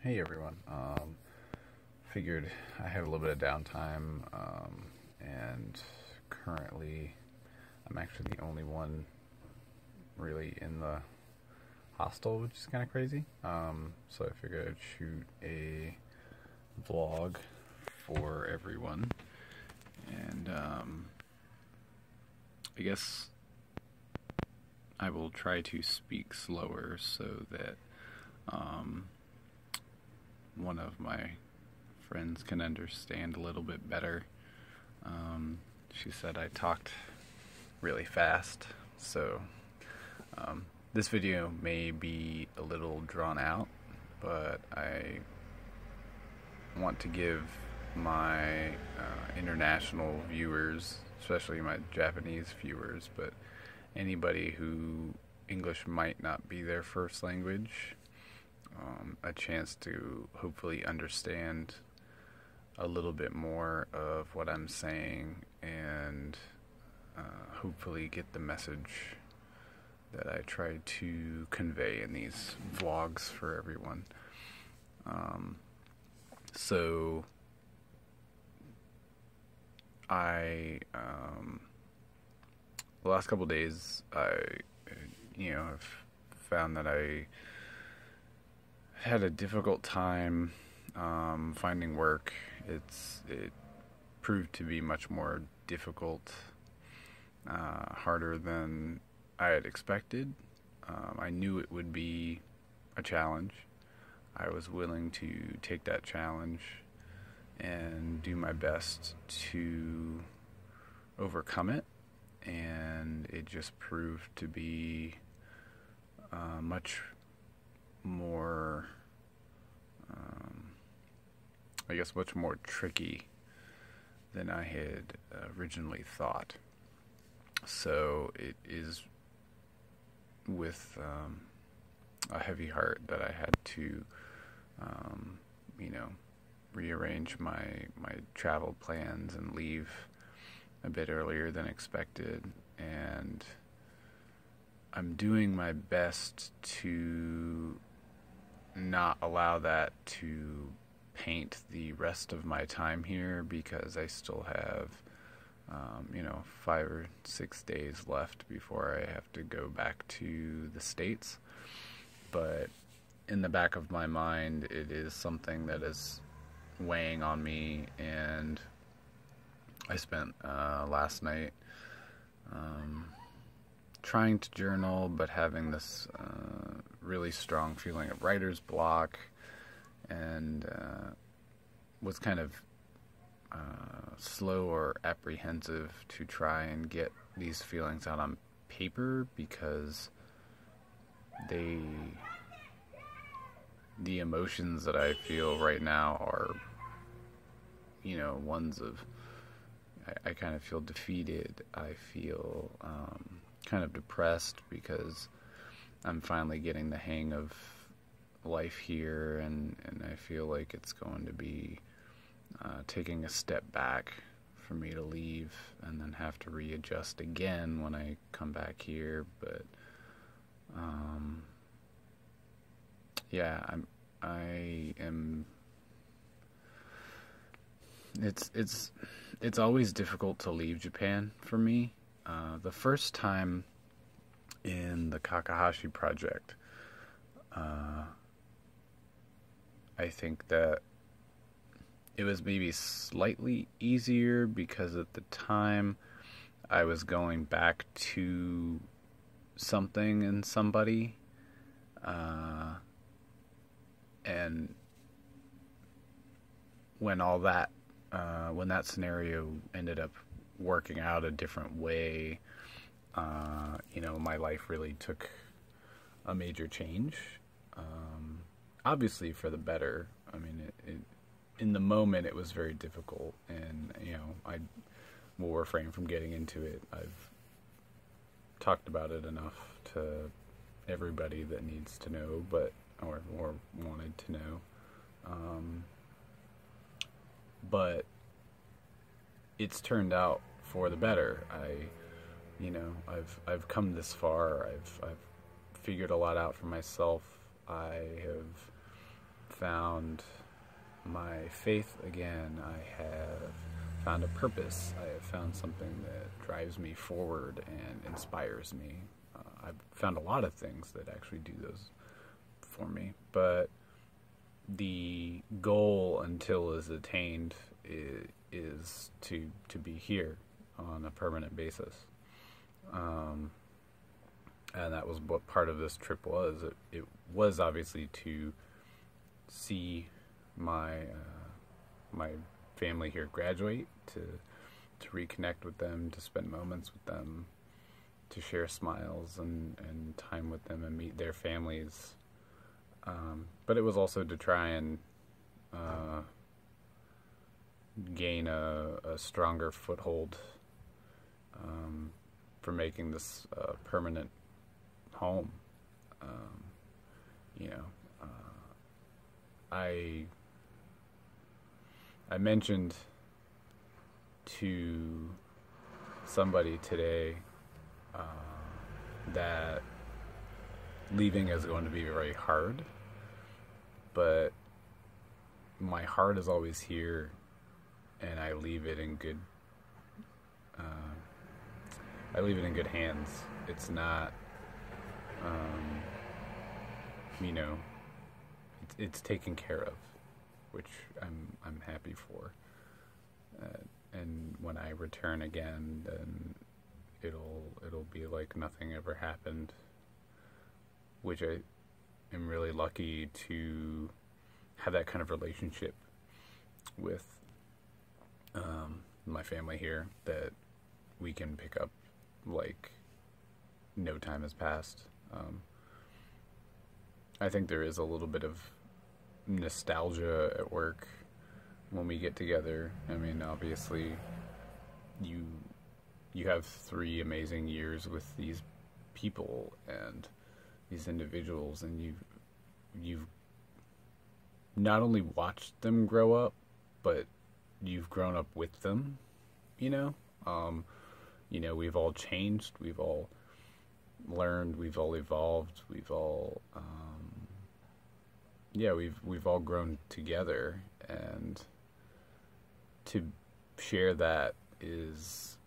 Hey everyone. Figured I had a little bit of downtime, and currently I'm actually the only one really in the hostel, which is kind of crazy. So I figured I'd shoot a vlog for everyone, and I guess I will try to speak slower so that one of my friends can understand a little bit better. She said I talked really fast, so this video may be a little drawn out, but I want to give my international viewers, especially my Japanese viewers, but anybody who English might not be their first language, a chance to hopefully understand a little bit more of what I'm saying and hopefully get the message that I try to convey in these vlogs for everyone. So I the last couple days have found that I had a difficult time finding work. It proved to be much more difficult, harder than I had expected. I knew it would be a challenge. I was willing to take that challenge and do my best to overcome it, and it just proved to be much more, much more tricky than I had originally thought. So it is with a heavy heart that I had to, rearrange my travel plans and leave a bit earlier than expected. And I'm doing my best to not allow that to paint the rest of my time here, because I still have 5 or 6 days left before I have to go back to the States. But in the back of my mind, it is something that is weighing on me, and I spent last night trying to journal, but having this really strong feeling of writer's block, and was kind of slow or apprehensive to try and get these feelings out on paper, because the emotions that I feel right now are, ones of, I kind of feel defeated. I feel kind of depressed because I'm finally getting the hang of life here, and I feel like it's going to be taking a step back for me to leave and then have to readjust again when I come back here. But I am. It's always difficult to leave Japan for me. The first time in the Kakahashi project, I think that it was maybe slightly easier because at the time I was going back to something and somebody, and when when that scenario ended up working out a different way, my life really took a major change. Obviously for the better. I mean, in the moment it was very difficult, and I will refrain from getting into it. I've talked about it enough to everybody that needs to know, or wanted to know. But it's turned out for the better. I've come this far. I've figured a lot out for myself. I have found my faith again. I have found a purpose. I have found something that drives me forward and inspires me. I've found a lot of things that actually do those for me, but the goal until is attained is to be here on a permanent basis. And that was what part of this trip was. It was obviously to see my my family here graduate, to reconnect with them, to spend moments with them, to share smiles and time with them and meet their families. But it was also to try and gain a stronger foothold for making this permanent home. I mentioned to somebody today that leaving is going to be very hard, but my heart is always here, and I leave it in good. I leave it in good hands. It's not, it's taken care of, which I'm happy for. And when I return again, then it'll be like nothing ever happened, which I am really lucky to have that kind of relationship with my family here, that we can pick up like no time has passed. I think there is a little bit of nostalgia at work when we get together. I mean, obviously, you have 3 amazing years with these people and these individuals, and you've not only watched them grow up, but you've grown up with them. We've all changed, we've all learned, we've all evolved, we've all we've all grown together, and to share that is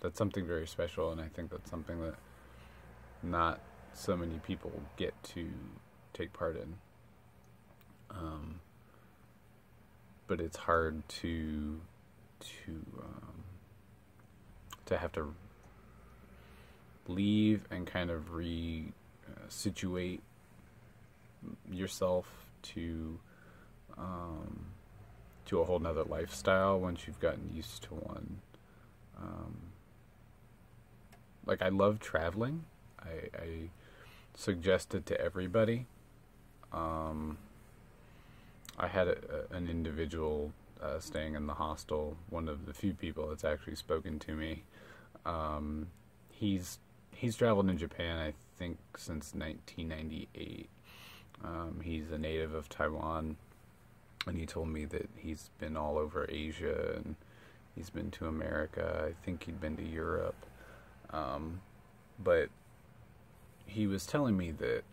that's something very special, and I think that's something that not so many people get to take part in. But it's hard to have to leave and kind of situate yourself to a whole nother lifestyle once you've gotten used to one. Like, I love traveling. I suggest it to everybody. I had an individual staying in the hostel, one of the few people that's actually spoken to me. He's traveled in Japan, I think, since 1998. He's a native of Taiwan, and he told me that he's been all over Asia, and he's been to America. I think he'd been to Europe. But he was telling me that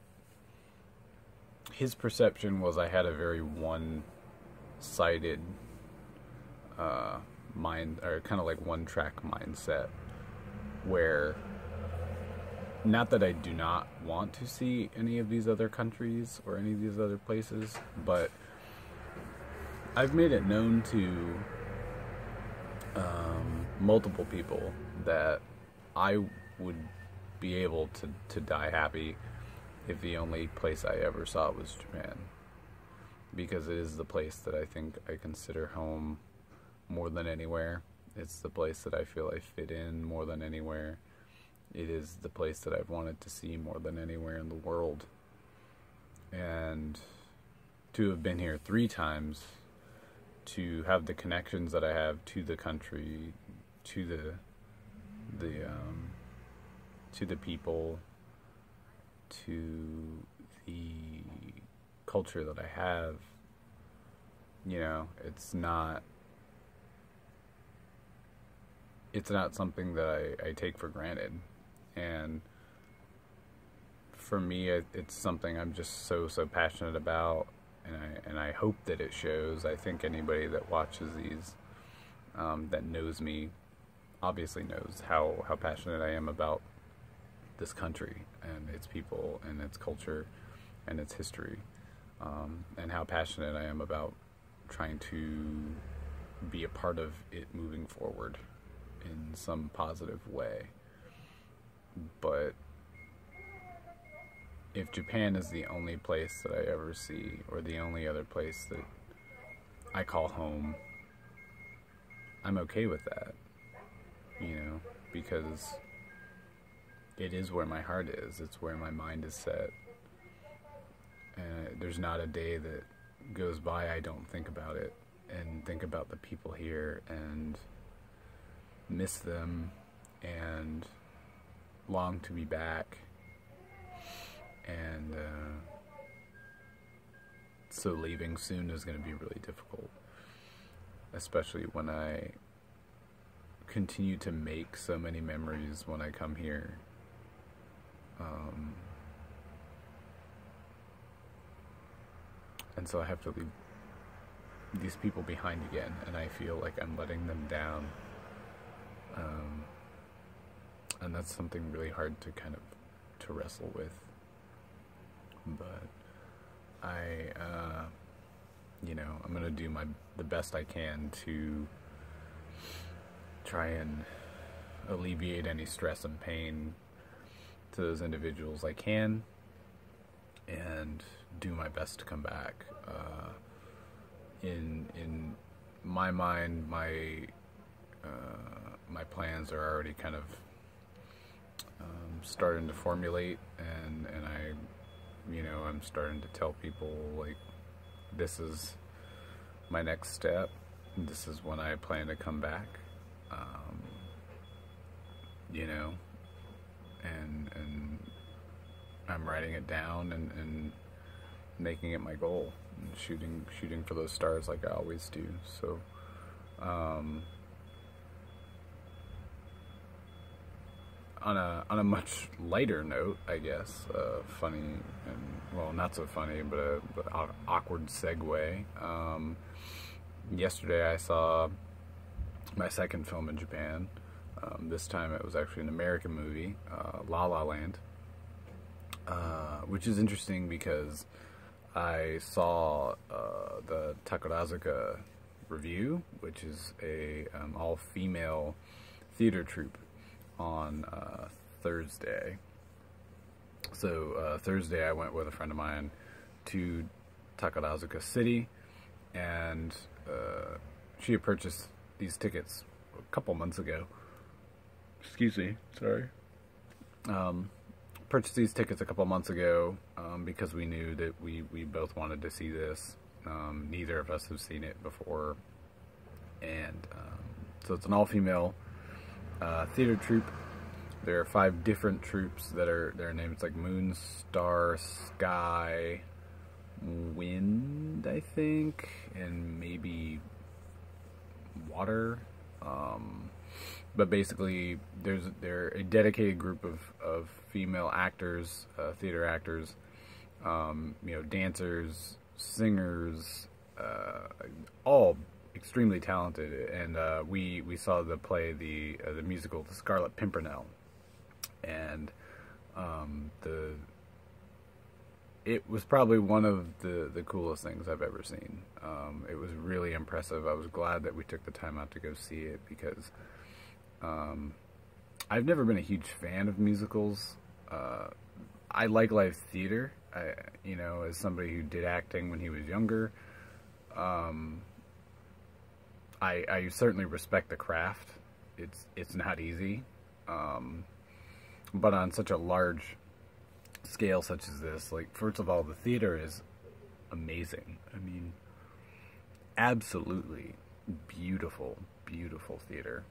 his perception was I had a very one-sided mind, or kind of like one-track mindset, where, not that I do not want to see any of these other countries or any of these other places, but I've made it known to multiple people that I would be able to die happy if the only place I ever saw was Japan, because it is the place that I think I consider home more than anywhere. It's the place that I feel I fit in more than anywhere. It is the place that I've wanted to see more than anywhere in the world. And to have been here 3 times, to have the connections that I have to the country, to the people, to the culture that I have, it's not something that I take for granted. And for me, it's something I'm just so passionate about, and I hope that it shows. I think anybody that watches these, that knows me, obviously knows how passionate I am about this country and its people and its culture and its history, and how passionate I am about trying to be a part of it moving forward in some positive way. But if Japan is the only place that I ever see, or the only other place that I call home, I'm okay with that, because it is where my heart is. It's where my mind is set. And there's not a day that goes by I don't think about it, and think about the people here, and miss them, and long to be back. And so leaving soon is going to be really difficult, especially when I continue to make so many memories when I come here. And so I have to leave these people behind again, and I feel like I'm letting them down. And that's something really hard to to wrestle with. But I'm gonna do the best I can to try and alleviate any stress and pain to those individuals I can, and do my best to come back. In my mind, my plans are already starting to formulate, and I'm starting to tell people, like, this is my next step. This is when I plan to come back. And I'm writing it down and making it my goal, and shooting for those stars like I always do. So, on a much lighter note, I guess, funny and, well, not so funny, but awkward segue. Yesterday I saw my second film in Japan. This time it was actually an American movie, La La Land, which is interesting because I saw the Takarazuka Revue, which is a all-female theater troupe, on Thursday. So Thursday I went with a friend of mine to Takarazuka City, and she had purchased these tickets a couple months ago. Excuse me, sorry. Purchased these tickets a couple months ago because we knew that we both wanted to see this. Neither of us have seen it before, and so it's an all-female theater troupe. There are 5 different troupes that are their names, like Moon, Star, Sky, Wind, I think, and maybe Water. But basically, they're a dedicated group of female actors, theater actors, dancers, singers, all extremely talented. And we saw the play, the musical, The Scarlet Pimpernel, and it was probably one of the coolest things I've ever seen. It was really impressive. I was glad that we took the time out to go see it, because I've never been a huge fan of musicals. I like live theater. As somebody who did acting when he was younger, I certainly respect the craft. It's not easy, but on such a large scale such as this, like, first of all, the theater is amazing. I mean, absolutely beautiful theater.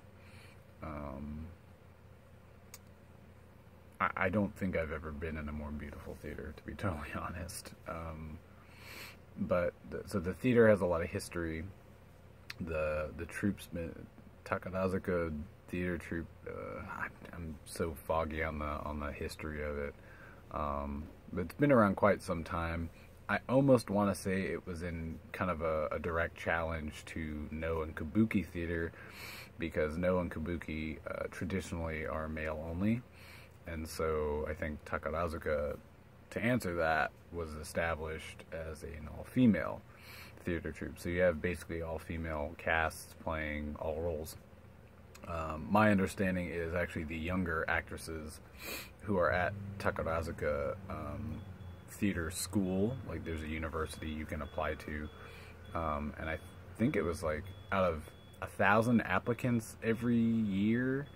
I don't think I've ever been in a more beautiful theater, to be totally honest. So the theater has a lot of history. The troops, Takarazuka theater troupe, I'm so foggy on the history of it. But it's been around quite some time. I almost want to say it was in kind of a direct challenge to No and Kabuki theater, because No and Kabuki traditionally are male only, and so I think Takarazuka, to answer that, was established as an all-female theater troupe. So you have basically all-female casts playing all roles. My understanding is actually the younger actresses who are at Takarazuka theater school, like there's a university you can apply to, and I think it was like out of 1,000 applicants every year,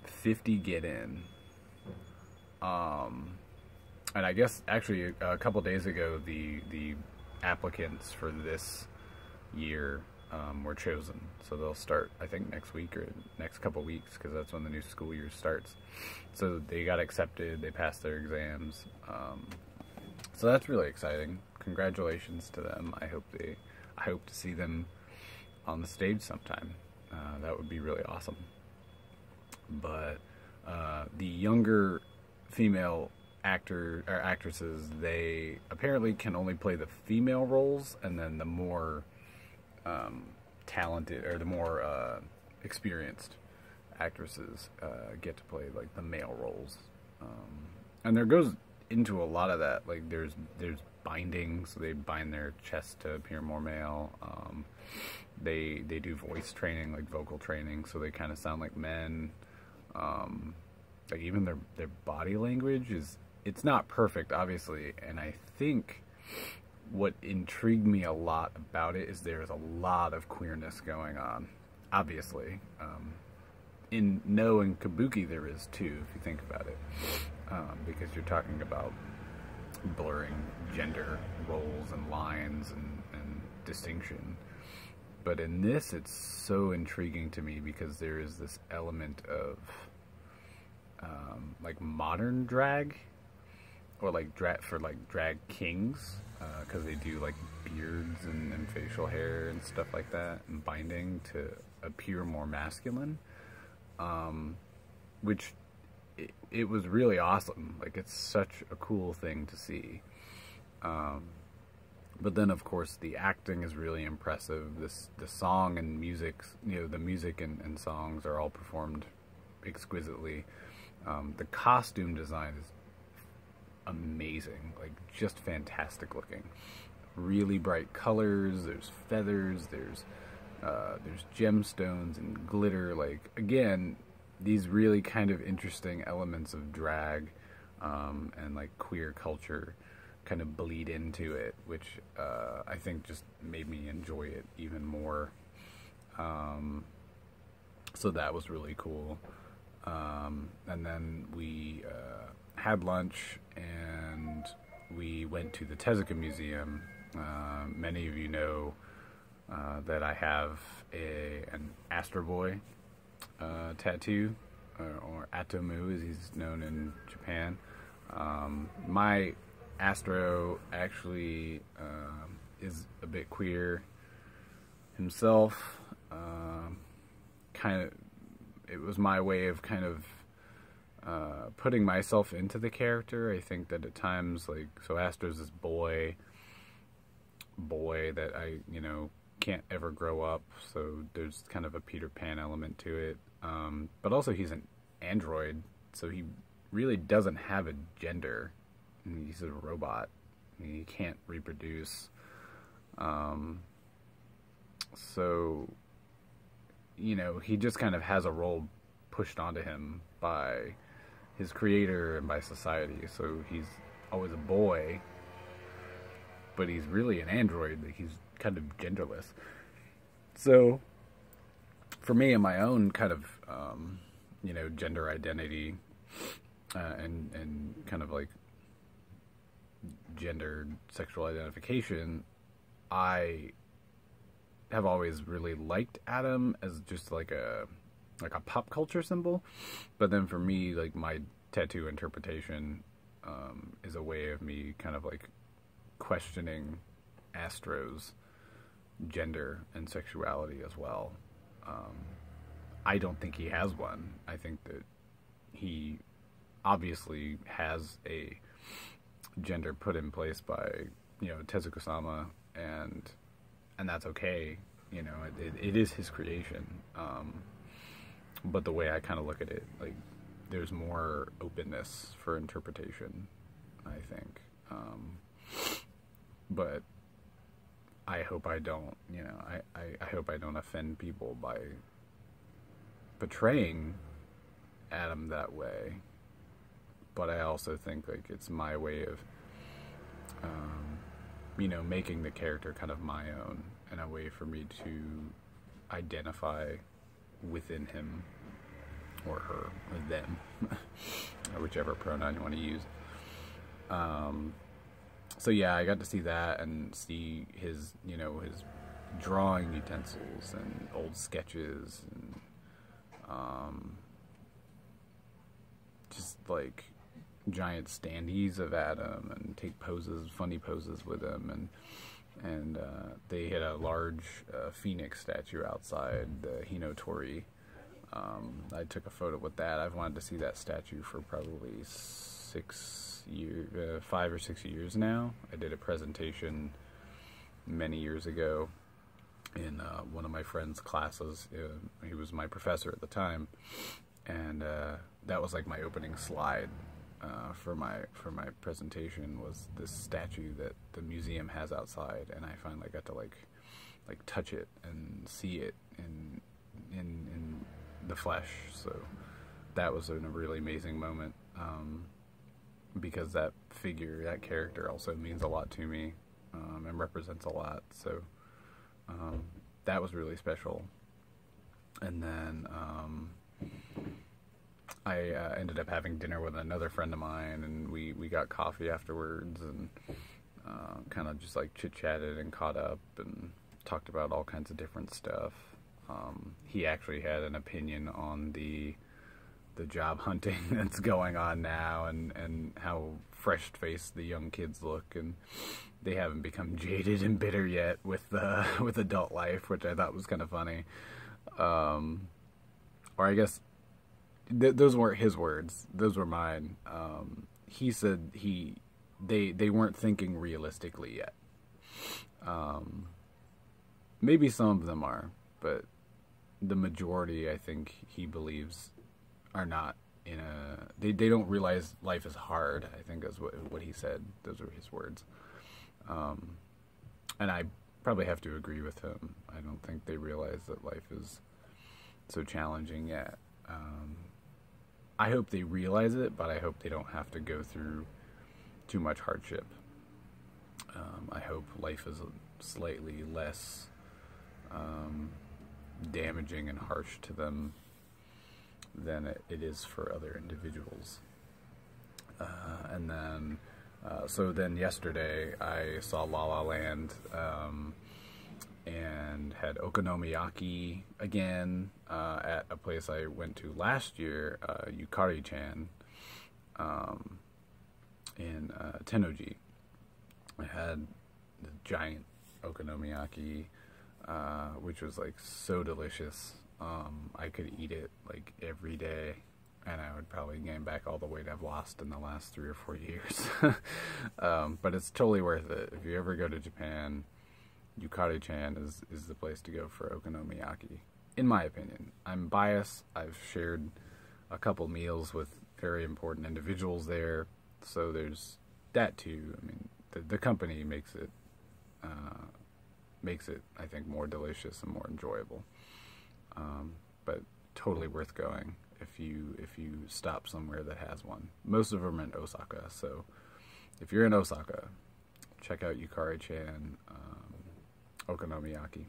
50 get in. And I guess actually a couple days ago, the applicants for this year were chosen. So they'll start, I think, next week or next couple weeks, because that's when the new school year starts. So they got accepted, they passed their exams. So that's really exciting. Congratulations to them. I hope to see them on the stage sometime. That would be really awesome. But the younger female actresses, they apparently can only play the female roles, and then the more talented or the more experienced actresses get to play like the male roles. And there goes into a lot of that. Like there's binding, so they bind their chest to appear more male. They do voice training, like vocal training, so they kind of sound like men. Like even their body language it's not perfect, obviously, and I think what intrigued me a lot about it is there's a lot of queerness going on, obviously. In No and Kabuki there is too, if you think about it, because you're talking about blurring gender roles and lines and distinction. But in this, it's so intriguing to me because there is this element of like modern drag, or like drag kings, because they do like beards and facial hair and stuff like that, and binding to appear more masculine, which it was really awesome. Like it's such a cool thing to see. But then of course the acting is really impressive. The song and music, the music and songs are all performed exquisitely. The costume design is amazing, like just fantastic looking. Really bright colors, there's feathers, there's gemstones and glitter. Like again, these really kind of interesting elements of drag and like queer culture kind of bleed into it, which I think just made me enjoy it even more. So that was really cool. And then we had lunch and we went to the Tezuka Museum. Many of you know that I have an Astro Boy tattoo, or Atomu as he's known in Japan. My Astro actually is a bit queer himself. It was my way of kind of putting myself into the character. I think that at times, like, so Astro's this boy that I, can't ever grow up, so there's kind of a Peter Pan element to it. But also he's an android, so he really doesn't have a gender. He's a robot. He can't reproduce. So, he just kind of has a role pushed onto him by his creator and by society. So he's always a boy, but he's really an android. Like, he's kind of genderless. So for me, in my own kind of, gender identity, and kind of like gender sexual identification, I have always really liked Adam as just like a pop culture symbol. But then for me, like, my tattoo interpretation is a way of me kind of like questioning Astro's gender and sexuality as well. I don't think he has one. I think that he obviously has a gender put in place by, Tezuka-sama, and that's okay. It is his creation. But the way I kind of look at it, like, there's more openness for interpretation, I think. But I hope I don't, I hope I don't offend people by portraying Adam that way. But I also think, like, it's my way of, making the character kind of my own, and a way for me to identify within him, or her, or them, or whichever pronoun you want to use. So yeah, I got to see that and see his, his drawing utensils and old sketches, and just like giant standees of Adam, and take poses, funny poses with him, and they had a large phoenix statue outside the Hinotori. I took a photo with that. I've wanted to see that statue for probably 5 or 6 years now. I did a presentation many years ago in one of my friend's classes. He was my professor at the time, and that was like my opening slide for my presentation, was this statue that the museum has outside, and I finally got to like touch it and see it in the flesh. So that was a really amazing moment, because that figure, that character, also means a lot to me, and represents a lot. So that was really special. And then I ended up having dinner with another friend of mine, and we got coffee afterwards, and kind of just like chit-chatted and caught up and talked about all kinds of different stuff. He actually had an opinion on the job hunting that's going on now, and how fresh-faced the young kids look, and they haven't become jaded and bitter yet with adult life, which I thought was kind of funny. Or I guess those weren't his words; those were mine. He said they weren't thinking realistically yet. Maybe some of them are, but the majority, I think, he believes, are not in a... They don't realize life is hard, I think is what he said. Those are his words. And I probably have to agree with him. I don't think they realize that life is so challenging yet. I hope they realize it, but I hope they don't have to go through too much hardship. I hope life is slightly less damaging and harsh to them than it is for other individuals. And then, so then yesterday I saw La La Land, and had okonomiyaki again, at a place I went to last year, Yukari-chan, in Tennoji. I had the giant okonomiyaki, which was like so delicious. I could eat it like every day, and I would probably gain back all the weight I've lost in the last 3 or 4 years. But it's totally worth it. If you ever go to Japan, Yukari-chan is the place to go for okonomiyaki, in my opinion. I'm biased. I've shared a couple meals with very important individuals there, so there's that too. I mean, the company makes it, I think, more delicious and more enjoyable. But totally worth going if you stop somewhere that has one. Most of them are in Osaka, so if you're in Osaka, check out Yukari-chan okonomiyaki.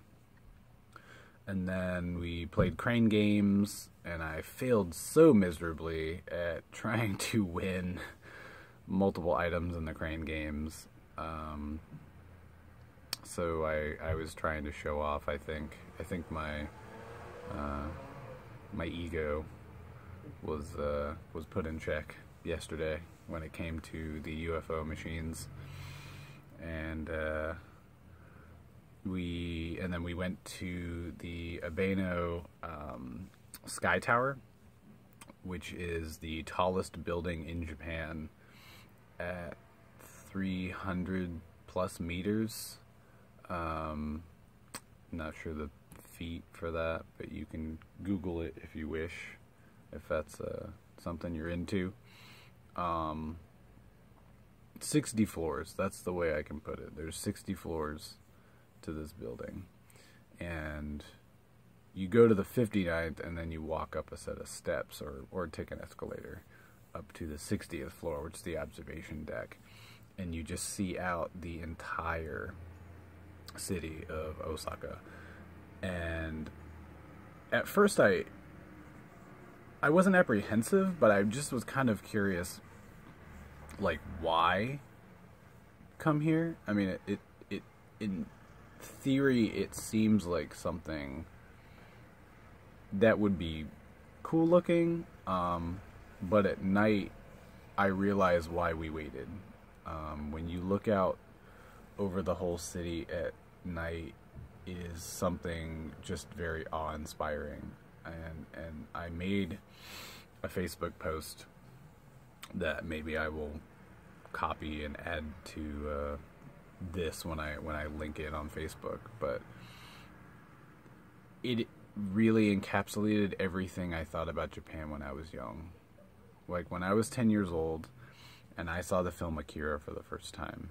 And then we played crane games, and I failed so miserably at trying to win multiple items in the crane games. So I was trying to show off, I think. I think my ego was put in check yesterday when it came to the UFO machines. And then we went to the Abeno Sky Tower, which is the tallest building in Japan. at 300 plus meters. Not sure the feet for that, but you can Google it if you wish, if that's something you're into. 60 floors, that's the way I can put it. There's 60 floors to this building, and you go to the 59th and then you walk up a set of steps or take an escalator up to the 60th floor, which is the observation deck, and you just see out the entire city of Osaka. And at first I wasn't apprehensive, but I just was kind of curious, like, why come here? I mean, it in theory it seems like something that would be cool looking, but at night I realize why we waited. When you look out over the whole city at night is something just very awe-inspiring, and I made a Facebook post that maybe I will copy and add to this when I link it on Facebook, but it really encapsulated everything I thought about Japan when I was young. Like, when I was 10 years old and I saw the film Akira for the first time,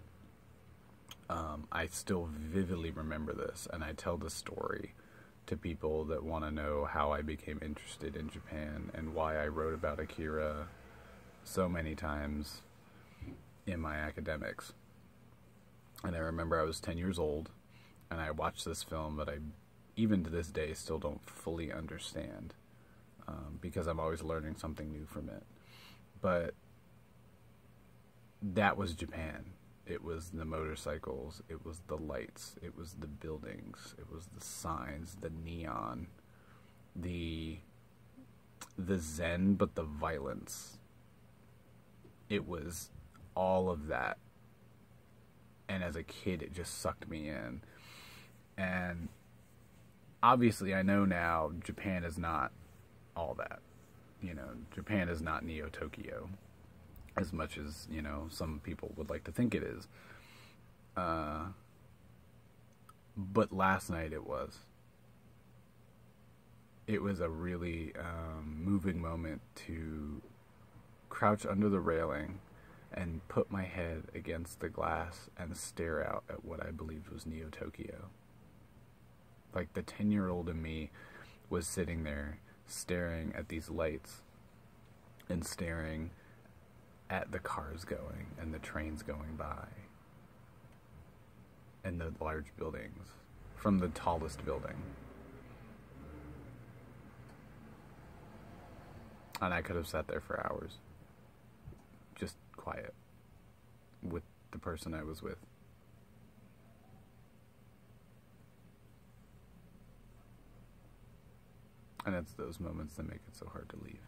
I still vividly remember this, and I tell the story to people that want to know how I became interested in Japan and why I wrote about Akira so many times in my academics. And I remember I was 10 years old and I watched this film that I, even to this day, still don't fully understand, because I'm always learning something new from it. But that was Japan. It was the motorcycles, it was the lights, it was the buildings, it was the signs, the neon, the zen, but the violence. It was all of that. And as a kid, it just sucked me in. And obviously, I know now Japan is not all that. You know, Japan is not Neo-Tokyo, as much as, you know, some people would like to think it is. But last night it was. It was a really moving moment to crouch under the railing and put my head against the glass and stare out at what I believed was Neo-Tokyo. Like, the 10-year-old in me was sitting there staring at these lights and staring at the cars going and the trains going by and the large buildings from the tallest building. And I could have sat there for hours, just quiet, with the person I was with. And it's those moments that make it so hard to leave.